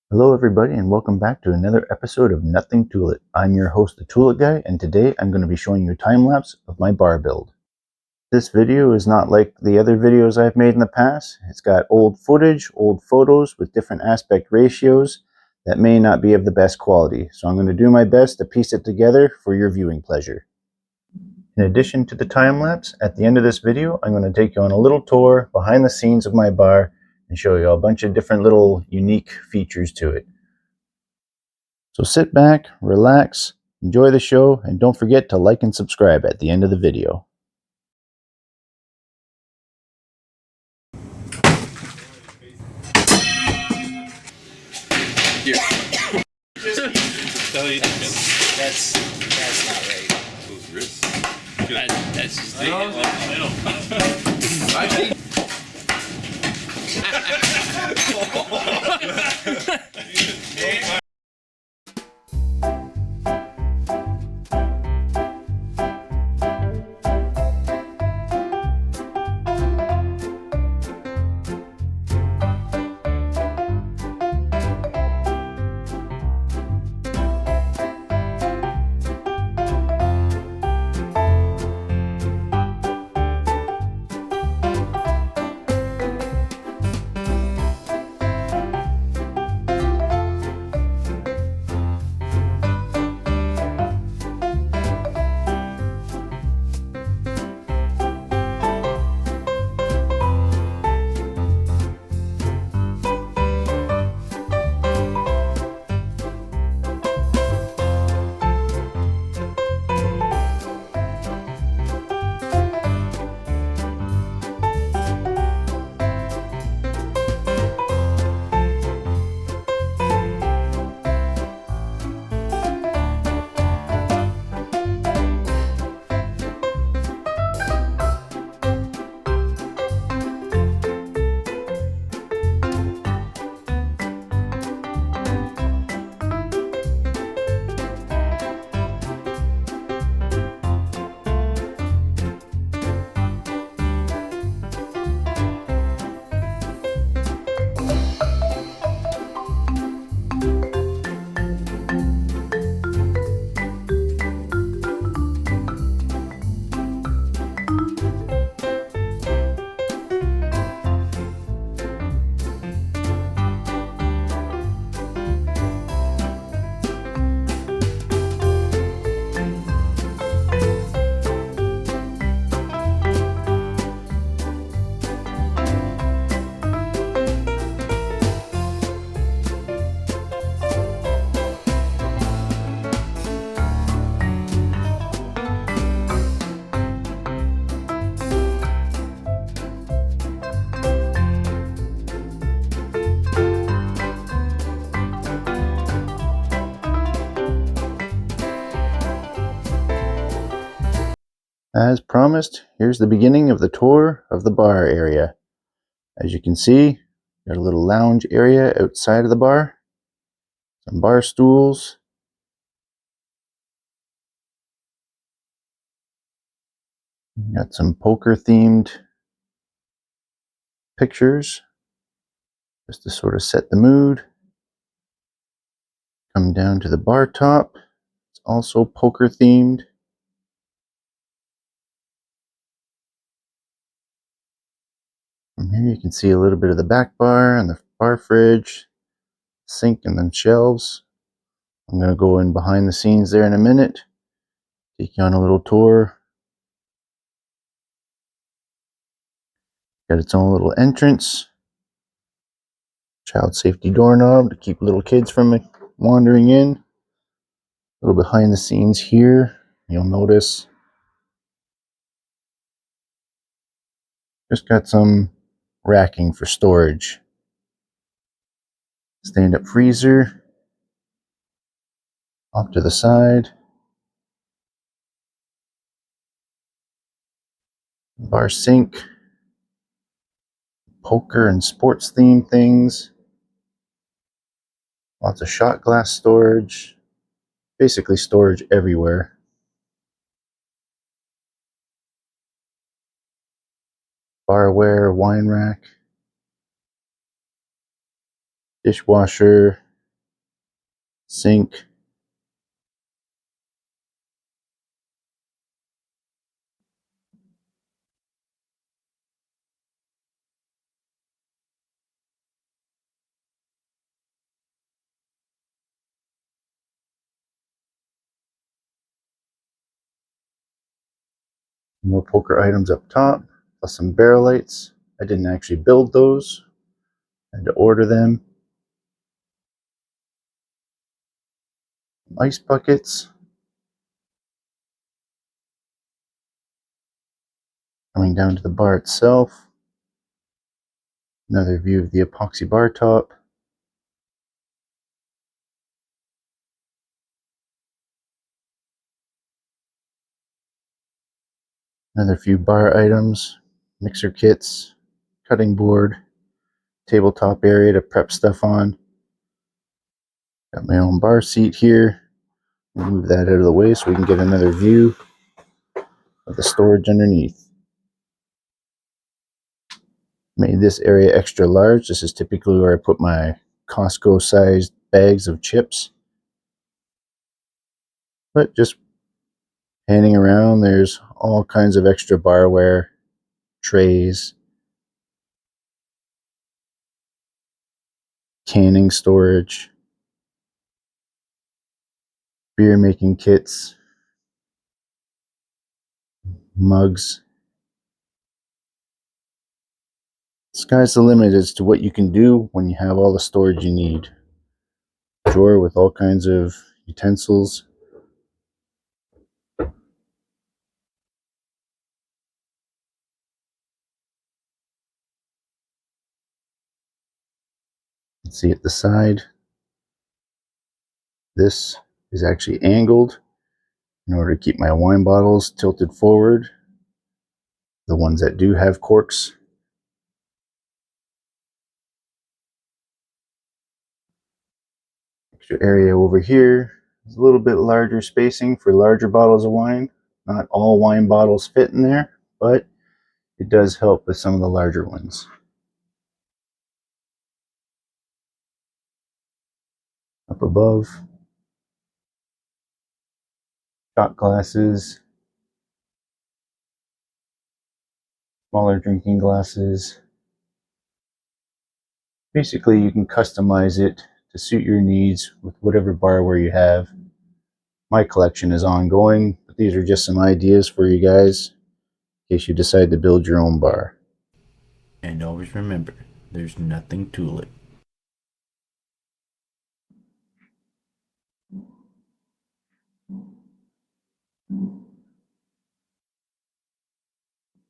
Hello everybody and welcome back to another episode of Nothing Toolet. I'm your host, the Toolet Guy, and today I'm going to be showing you a time-lapse of my bar build. This video is not like the other videos I've made in the past. It's got old footage, old photos with different aspect ratios that may not be of the best quality, so I'm going to do my best to piece it together for your viewing pleasure. In addition to the time-lapse, at the end of this video, I'm going to take you on a little tour behind the scenes of my bar and show you a bunch of different little unique features to it. So sit back, relax, enjoy the show, and don't forget to like and subscribe at the end of the video. Here. That's not right. Those wrists. That's just As promised, here's the beginning of the tour of the bar area. As you can see, there's a little lounge area outside of the bar, some bar stools, got some poker themed pictures just to sort of set the mood. Come down to the bar top, it's also poker themed. From here you can see a little bit of the back bar and the bar fridge, sink, and then shelves. I'm going to go in behind the scenes there in a minute, take you on a little tour. Got its own little entrance, child safety doorknob to keep little kids from wandering in. A little behind the scenes here, you'll notice just got some racking for storage. Stand-up freezer off to the side. Bar sink. Poker and sports themed things. Lots of shot glass storage. Basically storage everywhere. Barware, wine rack. Dishwasher. sink, more poker items up top, plus some barrel lights. I didn't actually build those, I had to order them. Ice buckets. Coming down to the bar itself, another view of the epoxy bar top. Another few bar items, mixer kits, cutting board, tabletop area to prep stuff on. Got my own bar seat here. Move that out of the way so we can get another view of the storage underneath. Made this area extra large. This is typically where I put my Costco sized bags of chips. But just panning around, there's all kinds of extra barware, trays, canning storage, beer making kits, mugs. Sky's the limit as to what you can do when you have all the storage you need. Drawer with all kinds of utensils. You can see at the side, this is actually angled in order to keep my wine bottles tilted forward, the ones that do have corks. Extra area over here is a little bit larger spacing for larger bottles of wine. Not all wine bottles fit in there, but it does help with some of the larger ones. Up above, shot glasses, smaller drinking glasses. Basically, you can customize it to suit your needs with whatever barware you have. My collection is ongoing, but these are just some ideas for you guys in case you decide to build your own bar. And always remember, there's nothing to it.